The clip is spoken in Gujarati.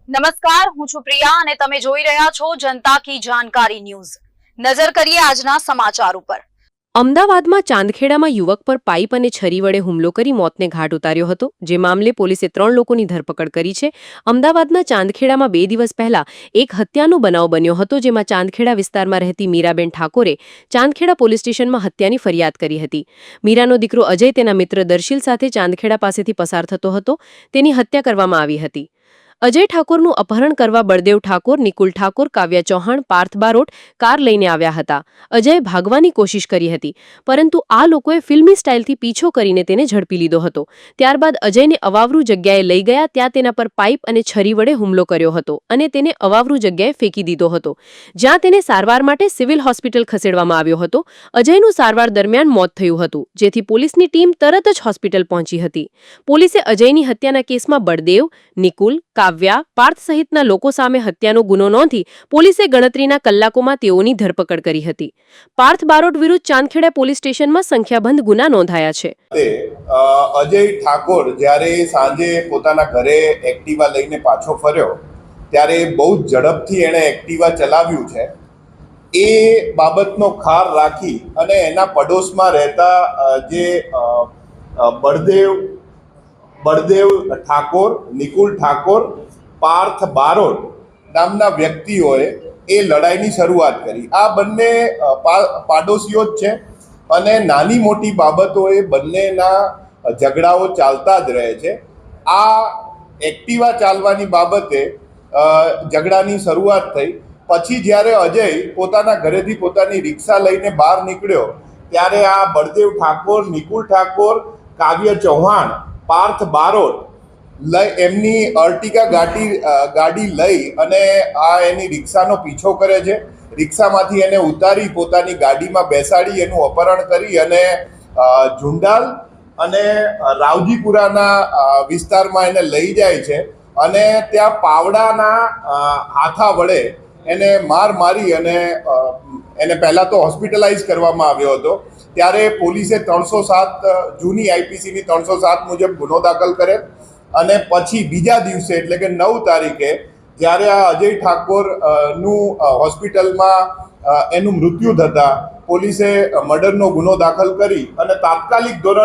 નમસ્કાર, હું છું પ્રિયા અને તમે જોઈ રહ્યા છો જનતા કી જાણકારી ન્યૂઝ। નજર કરીએ આજના સમાચાર ઉપર। અમદાવાદમાં ચાંદખેડામાં યુવક પર પાઇપ અને છરી વડે હુમલો કરી મોતને ઘાટ ઉતાર્યો હતો, જે મામલે પોલીસે 3 લોકોની ધરપકડ કરી છે। અમદાવાદના ચાંદખેડામાં 2 દિવસ પહેલા એક હત્યાનો બનાવ બન્યો હતો, જેમાં ચાંદખેડા વિસ્તારમાં રહેતી મીરાબેન ઠાકોરે ચાંદખેડા પોલીસ સ્ટેશનમાં હત્યાની ફરિયાદ કરી હતી। મીરાનો દીકરો અજય તેના મિત્ર દર્શિલ સાથે ચાંદખેડા પાસેથી પસાર થતો હતો, તેની હત્યા કરવામાં આવી હતી। અજય ઠાકોરનું અપહરણ કરવા બળદેવ ઠાકોર, નિકુલ ઠાકોર, કાવ્યા ચૌહાણ, પાર્થ બારોટ કાર લઈને આવ્યા હતા। અજયે ભાગવાની કોશિશ કરી હતી, પરંતુ આ લોકોએ ફિલ્મી સ્ટાઇલથી પીછો કરીને તેને ઝડપી લીધો હતો। ત્યારબાદ અજયને અવાવરૂ જગ્યાએ લઈ ગયા, ત્યાં તેના પર પાઇપ અને છરી વડે હુમલો કર્યો હતો અને તેને અવાવરૂ જગ્યાએ ફેંકી દીધો હતો, જ્યાં તેને સારવાર માટે સિવિલ હોસ્પિટલ ખસેડવામાં આવ્યો હતો। અજયનું સારવાર દરમિયાન મોત થયું હતું, જેથી પોલીસની ટીમ તરત જ હોસ્પિટલ પહોંચી હતી। પોલીસે અજયની હત્યાના કેસમાં બળદેવ, નિકુલ, કાવ્યા, પાર્થ સહિતના લોકો સામે હત્યાનો ગુનો નોંધી પોલીસે ગણતરીના કલાકોમાં તેઓની ધરપકડ કરી હતી। પાર્થ બારોટ વિરુદ્ધ ચાંદખેડા પોલીસ સ્ટેશનમાં સંખ્યાબંધ ગુના નોંધાયા છે। અજય ઠાકોર જ્યારે સાંજે પોતાના ઘરે એક્ટિવા લઈને પાછો ફર્યો, ત્યારે બહુ ઝડપથી એણે એક્ટિવા ચલાવ્યું છે। એ બાબતનો ખાર રાખી અને એના પડોશમાં રહેતા જે બળદેવ ઠાકોર, નિકુલ ઠાકોર, પાર્થ બારોટ નામના વ્યક્તિઓએ એ લડાઈની શરૂઆત કરી। આ બંને પાડોશીઓ જ છે અને નાની મોટી બાબતોએ બંનેના ઝઘડાઓ ચાલતા જ રહે છે। આ એક્ટિવા ચાલવાની બાબતે ઝઘડાની શરૂઆત થઈ। પછી જ્યારે અજય પોતાના ઘરેથી પોતાની રિક્ષા લઈને બહાર નીકળ્યો, ત્યારે આ બળદેવ ઠાકોર, નિકુલ ઠાકોર, કાવ્ય ચૌહાણ, પાર્થ બારોટ એમની અર્ટિગા ગાડી લઈ અને આ એની રિક્ષાનો પીછો કરે છે। રિક્ષામાંથી એને ઉતારી પોતાની ગાડીમાં બેસાડી એનું અપહરણ કરી અને ઝુંડાલ અને રાવજીપુરાના વિસ્તારમાં એને લઈ જાય છે અને ત્યાં પાવડાના હાથા વડે એને મારી અને એને પહેલાં તો હોસ્પિટલાઇઝ કરવામાં આવ્યો હતો। ત્યારે પોલીસે 307 જૂની આઈપીસીની 307 મુજબ ગુનો દાખલ કરે અને પછી બીજા દિવસે એટલે કે 9 તારીખે જ્યારે આ અજય ઠાકોરનું હોસ્પિટલમાં એનું મૃત્યુ થતાં પોલીસે મર્ડરનો ગુનો દાખલ કરી અને તાત્કાલિક ધોરણે